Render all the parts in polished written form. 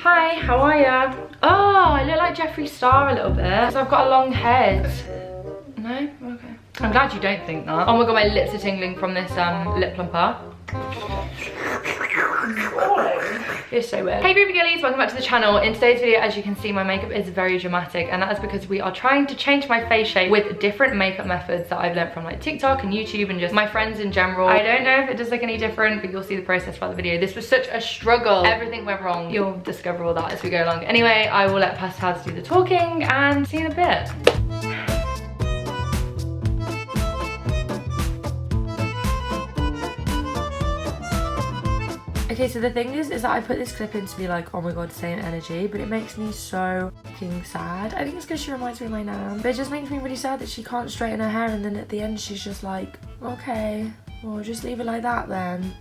Hi, how are ya? Oh, I look like Jeffree Star a little bit. So I've got a long head. No? Okay. I'm glad you don't think that. Oh my god, my lips are tingling from this lip plumper. It's so weird. Hey groovy girlies, welcome back to the channel. In today's video, as you can see, my makeup is very dramatic, and that is because we are trying to change my face shape with different makeup methods that I've learned from like TikTok and YouTube and just my friends in general. I don't know if it does look any different, but you'll see the process throughout the video. This was such a struggle. Everything went wrong. You'll discover all that as we go along. Anyway, I will let Pastels do the talking and see you in a bit. Okay, so the thing is that I put this clip in to be like, oh my god, same energy, but it makes me so fucking sad. I think it's because she reminds me of my nan, but it just makes me really sad that she can't straighten her hair, and then at the end she's just like, okay, well, just leave it like that then.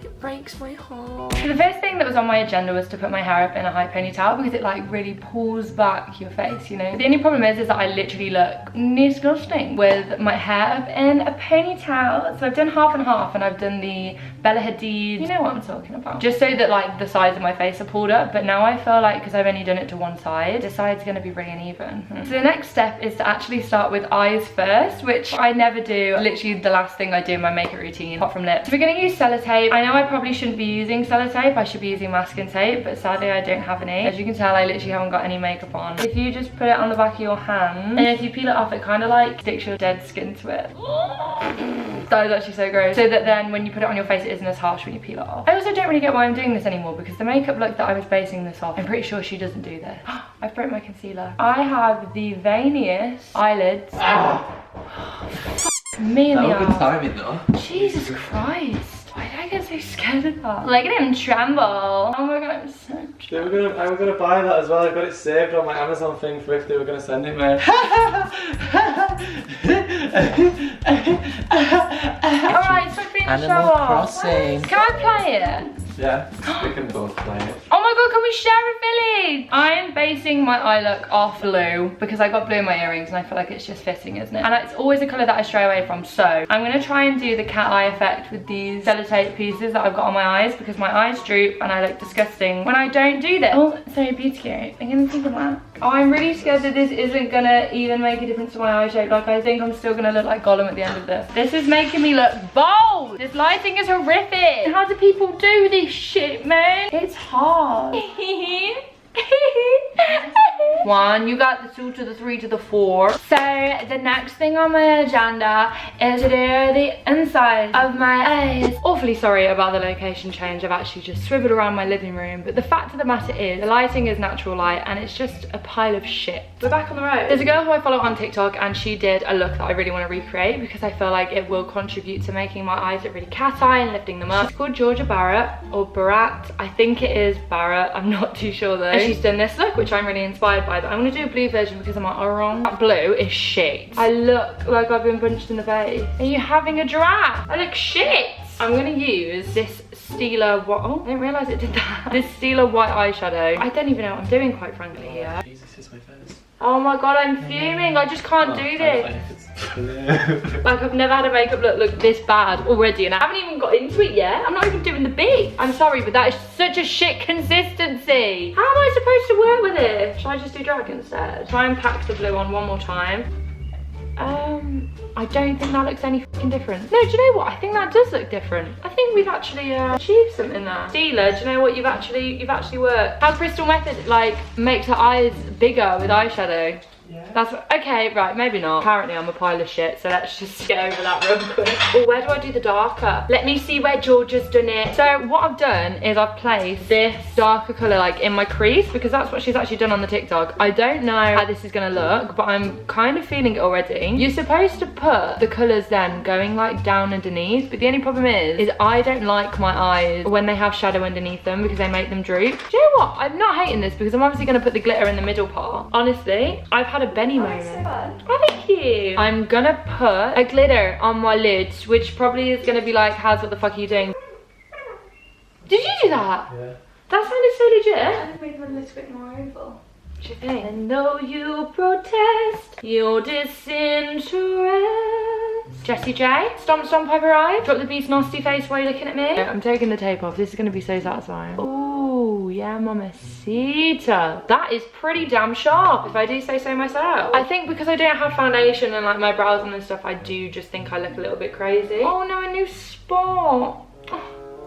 It breaks my heart. So the first thing that was on my agenda was to put my hair up in a high ponytail because it like really pulls back your face, you know. The only problem is that I literally look disgusting with my hair up in a ponytail. So I've done half and half, and I've done the Bella Hadid, you know what I'm talking about, just so that like the sides of my face are pulled up. But now I feel like, because I've only done it to one side, this side's gonna be really uneven. So the next step is to actually start with eyes first, which I never do. Literally the last thing I do in my makeup routine, apart from lips. So we're gonna use sellotape. I know I probably shouldn't be using sellotape, I should be using masking tape, but sadly I don't have any. As you can tell, I literally haven't got any makeup on. If you just put it on the back of your hand, and if you peel it off, it kind of like sticks your dead skin to it. That is actually so gross. So that then when you put it on your face, it isn't as harsh when you peel it off. I also don't really get why I'm doing this anymore, because the makeup look that I was basing this off, I'm pretty sure she doesn't do this. I've broke my concealer. I have the veiniest eyelids. Me and the good timing though. Jesus Christ. Why did I get so scared of that? Look at him tremble. Oh my god, I'm so Dude, I was gonna buy that as well. I got it saved on my Amazon thing for if they were gonna send it, mate. Alright, so being show off. Crossing. Can I play it? Yeah, we can both play it. Oh my god, can we share a village? I am basing my eye look off blue because I got blue in my earrings and I feel like it's just fitting, isn't it? And it's always a colour that I stray away from. So I'm going to try and do the cat eye effect with these sellotape pieces that I've got on my eyes, because my eyes droop and I look disgusting when I don't do this. Oh, sorry, beauty cute. I'm going to think of that. Oh, I'm really scared that this isn't going to even make a difference to my eye shape. Like, I think I'm still going to look like Gollum at the end of this. This is making me look bold. This lighting is horrific. How do people do this shit, man? It's hard. 1, you got the 2 to the 3 to the 4. So the next thing on my agenda is to do the inside of my eyes. Awfully sorry about the location change. I've actually just swiveled around my living room, but the fact of the matter is the lighting is natural light and it's just a pile of shit. We're back on the road. There's a girl who I follow on TikTok, and she did a look that I really want to recreate because I feel like it will contribute to making my eyes look really cat eye and lifting them up. She's called Georgia Barrett, or Barat. I think it is Barrett, I'm not too sure though. And she's done this look, which I'm really inspired by, but I'm going to do a blue version because I'm like, oh wrong. That blue is shit. I look like I've been punched in the face. Are you having a giraffe? I look shit. I'm going to use this Stila white, oh, I didn't realise it did that. This Stila white eyeshadow. I don't even know what I'm doing, quite frankly, here. Jesus is my face. Oh my god, I'm fuming. I just can't do this. Like, I've never had a makeup look this bad already, and I haven't even got into it yet. I'm not even doing the bit. I'm sorry, but that is such a shit consistency. How am I supposed to work with it? Should I just do drag instead? Try and pack the blue on one more time. I don't think that looks any fucking different. No, do you know what? I think that does look different. I think we've actually achieved something there. Stila, do you know what? You've actually worked. How Crystal Method like makes her eyes bigger with eyeshadow. Yeah. That's what, okay, right, maybe not. Apparently I'm a pile of shit, so let's just get over that real quick. Oh, where do I do the darker? Let me see where Georgia's done it. So what I've done is I've placed this darker colour like in my crease, because that's what she's actually done on the TikTok. I don't know how this is gonna look, but I'm kind of feeling it already. You're supposed to put the colours then going like down underneath, but the only problem is I don't like my eyes when they have shadow underneath them because they make them droop. Do you know what? I'm not hating this because I'm obviously gonna put the glitter in the middle part. Honestly, I've had a Benny moment. Oh, thank you. I'm gonna put a glitter on my lids, which probably is gonna be like, Haz, what the fuck are you doing? Did you do that? Yeah. That sounded so legit. I made them a little bit more oval. What do you think? And though you protest your disinterest. Jessie J, Stomp Stomp I've arrived. Drop the beast nasty face while you're looking at me. I'm taking the tape off. This is gonna be so satisfying. Ooh, yeah, mamacita. That is pretty damn sharp, if I do say so myself. I think because I don't have foundation and like my brows on and stuff, I do just think I look a little bit crazy. Oh no, a new spot.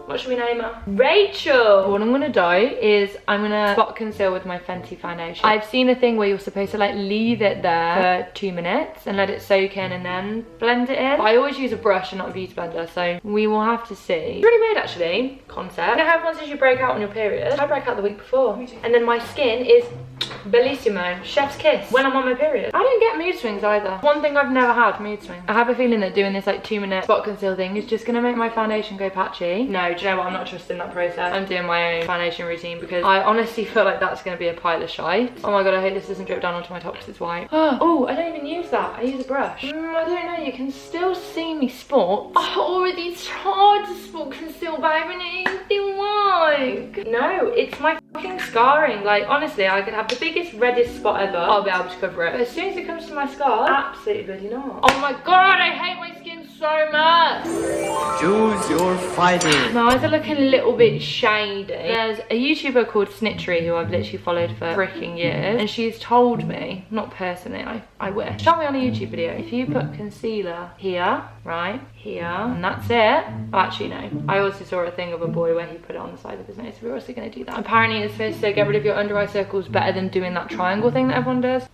What should we name her? Rachel! What I'm gonna do is I'm gonna spot conceal with my Fenty foundation. I've seen a thing where you're supposed to like leave it there for 2 minutes and let it soak in and then blend it in. But I always use a brush and not a beauty blender, so we will have to see. It's really weird actually, concept. You know how everyone says you break out on your period? I broke out the week before. And then my skin is bellissimo, chef's kiss, when I'm on my period. I don't get mood swings either. One thing I've never had, mood swings. I have a feeling that doing this like 2-minute spot conceal thing is just gonna make my foundation go patchy. No, do you know what? I'm not trusting that process. I'm doing my own foundation routine because I honestly feel like that's gonna be a pile of shite. Oh my god, I hope this doesn't drip down onto my top because it's white. Oh, I don't even use that. I use a brush. I don't know, you can still see me spot. I already tried to spot conceal, babe, and it didn't work. No, it's my fucking scarring. Like, honestly, I could have the biggest, reddest spot ever. I'll be able to cover it. But as soon as it comes to my scar, absolutely bloody not. Oh my god, I hate my skin so much. Choose your fighting. My eyes are looking a little bit shady. There's a YouTuber called Snitchery who I've literally followed for freaking years, and she's told me, not personally, I wish, show me on a YouTube video, if you put concealer here, right here, and that's it. Oh, actually no, I also saw a thing of a boy where he put it on the side of his nose, so we're also going to do that. Apparently it's supposed to get rid of your under eye circles better than doing that triangle thing that everyone does.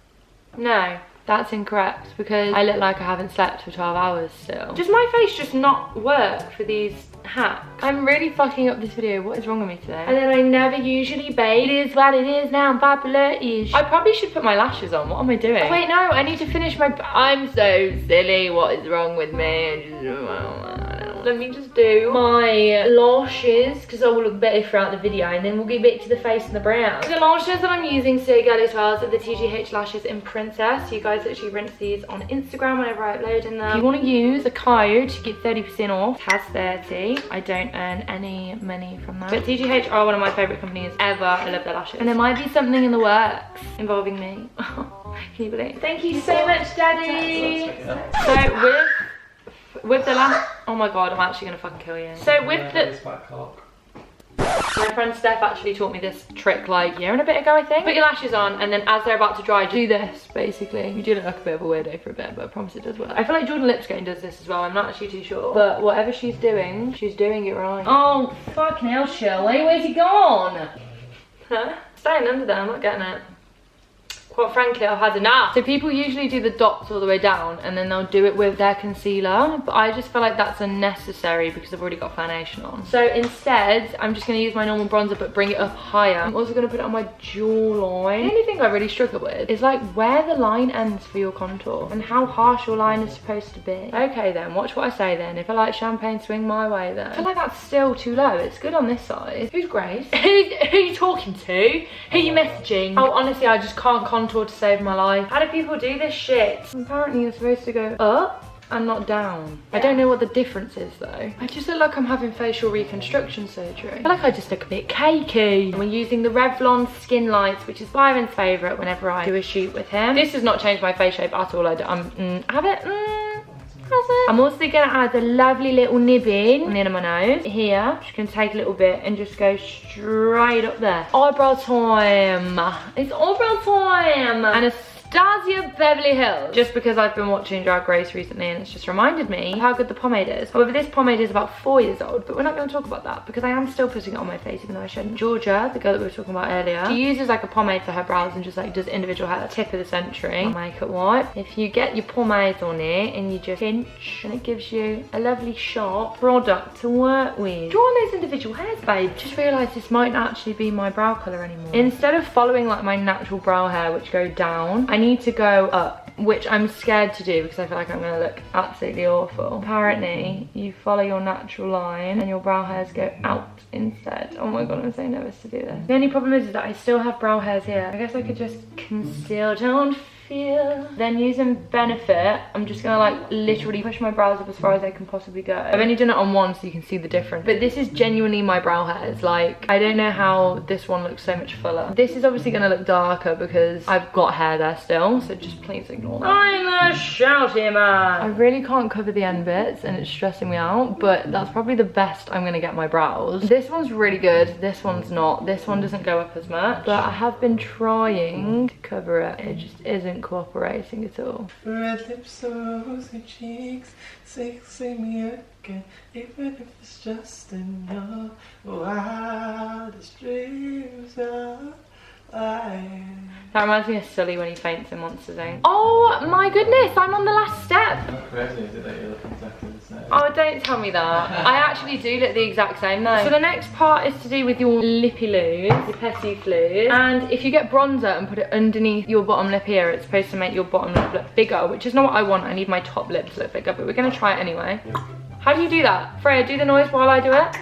No, that's incorrect because I look like I haven't slept for 12 hours still. Does my face just not work for these hacks? I'm really fucking up this video. What is wrong with me today? And then I never usually bathe. It is what it is now. I'm popular-ish. I probably should put my lashes on. What am I doing? Oh, wait, no. I need to finish my... I'm so silly. What is wrong with me? Let me just do my lashes because I will look better throughout the video, and then we'll get back to the face and the brows. The lashes that I'm using today, girlies, are the TGH lashes in Princess. You guys actually rinse these on Instagram whenever I upload them. If you want to use a code to get 30% off, it has 30. I don't earn any money from that. But TGH are one of my favourite companies ever. I love their lashes. And there might be something in the works involving me. Can you believe? Thank you so much, Daddy. So with the last, oh my god, I'm actually gonna fucking kill you. So with the, my friend Steph actually taught me this trick like a year and a bit ago, I think. Put your lashes on, and then as they're about to dry, do this basically. You do look like a bit of a weirdo for a bit, but I promise it does work. I feel like Jordan Lipscombe does this as well. I'm not actually too sure, but whatever she's doing it right. Oh fucking hell, Shirley, where's he gone? Huh? Staying under there, I'm not getting it. Quite frankly, I've had enough. So people usually do the dots all the way down and then they'll do it with their concealer, but I just feel like that's unnecessary because I've already got foundation on. So instead, I'm just gonna use my normal bronzer but bring it up higher. I'm also gonna put it on my jawline. The only thing I really struggle with is like where the line ends for your contour and how harsh your line is supposed to be. Okay then, watch what I say then. If I like champagne, swing my way then. I feel like that's still too low. It's good on this side. Who's Grace? Who are you talking to? Who are you messaging? Oh, honestly, I just can't contour to save my life. How do people do this shit? Apparently you're supposed to go up and not down. I don't know what the difference is though. I just look like I'm having facial reconstruction surgery. I feel like I just look a bit cakey. We're using the Revlon Skin Lights, which is Byron's favourite whenever I do a shoot with him. This has not changed my face shape at all. I have it. I'm also going to add a lovely little nib in near my nose. Here, just going to take a little bit and just go straight up there. Eyebrow time. It's eyebrow time. Anastasia Beverly Hills. Just because I've been watching Drag Race recently and it's just reminded me how good the pomade is. However, this pomade is about 4 years old, but we're not going to talk about that because I am still putting it on my face even though I shouldn't. Georgia, the girl that we were talking about earlier, she uses like a pomade for her brows and just like does individual hair. Tip of the century. Makeup wipe. If you get your pomade on it and you just pinch, and it gives you a lovely sharp product to work with. Draw on those individual hairs, babe. Just realised this might not actually be my brow colour anymore. Instead of following like my natural brow hair which go down, I need to go up, which I'm scared to do because I feel like I'm going to look absolutely awful. Apparently, you follow your natural line and your brow hairs go out instead. Oh my god, I'm so nervous to do this. The only problem is that I still have brow hairs here. I guess I could just conceal. Don't feel. Then using Benefit, I'm just gonna like literally push my brows up as far as I can possibly go. I've only done it on one so you can see the difference, but this is genuinely my brow hairs. Like, I don't know how this one looks so much fuller. This is obviously gonna look darker because I've got hair there still, so just please ignore that. I'm a shouty man. I really can't cover the end bits and it's stressing me out, but that's probably the best I'm gonna get my brows. This one's really good, this one's not. This one doesn't go up as much, but I have been trying to cover it. It just isn't cooperating at all. Red lips, rosy cheeks, see me again, even if it's just in your wildest dreams of life. That reminds me of Sully when he faints in Monsters Inc. Oh my goodness, I'm on the last step. How crazy is it that you look exactly the same? Oh, don't tell me that. I actually do look the exact same though. So the next part is to do with your lippy loose, your petit flues. And if you get bronzer and put it underneath your bottom lip here, it's supposed to make your bottom lip look bigger, which is not what I want. I need my top lip to look bigger, but we're gonna try it anyway. How do you do that? Freya, do the noise while I do it.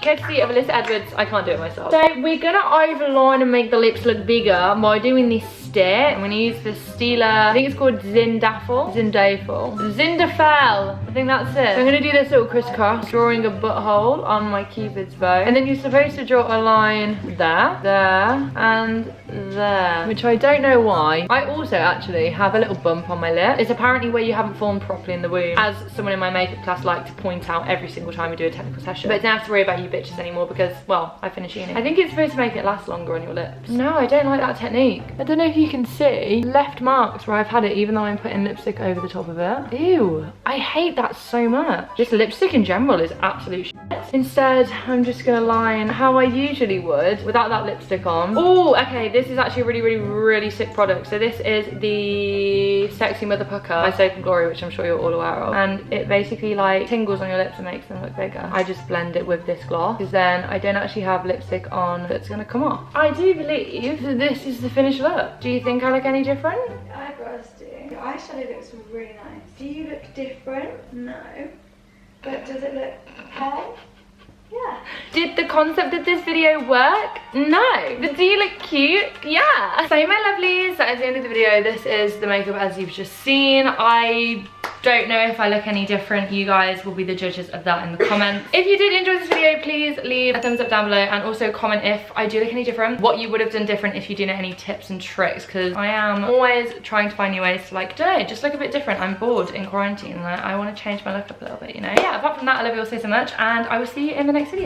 Courtesy of Alyssa Edwards, I can't do it myself. So we're gonna overline and make the lips look bigger by doing this stick. I'm gonna use the Stila, I think it's called Zindafel. Zindafel, I think that's it. So I'm gonna do this little crisscross, drawing a butthole on my Cupid's bow. And then you're supposed to draw a line there, there, and there, which I don't know why. I also actually have a little bump on my lip. It's apparently where you haven't formed properly in the womb, as someone in my makeup class liked to point out every single time we do a technical session. But don't have to worry about you bitches anymore because, well, I finished uni. I think it's supposed to make it last longer on your lips. No, I don't like that technique. I don't know if you can see left marks where I've had it even though I'm putting lipstick over the top of it. Ew, I hate that so much. Just lipstick in general is absolute shit. Instead, I'm just gonna line how I usually would without that lipstick on. Oh, okay, this is actually a really sick product. So this is the Sexy Mother Pucker by Soap and Glory, which I'm sure you're all aware of. And it basically like tingles on your lips and makes them look bigger. I just blend it with this gloss because then I don't actually have lipstick on that's gonna come off. I do believe that this is the finished look. Do you think I look any different? Your eyebrows do. Your eyeshadow looks really nice. Do you look different? No. But does it look okay? Yeah. Did the concept of this video work? No. But do you look cute? Yeah. So my lovelies, that is the end of the video. This is the makeup as you've just seen. I don't know if I look any different. You guys will be the judges of that in the comments. If you did enjoy this video, please leave a thumbs up down below and also comment if I do look any different, what you would have done different if you do know any tips and tricks, because I am always trying to find new ways to like, don't know, just look a bit different. I'm bored in quarantine and I want to change my look up a little bit, you know? Yeah, apart from that, I love you all so much and I will see you in the next video.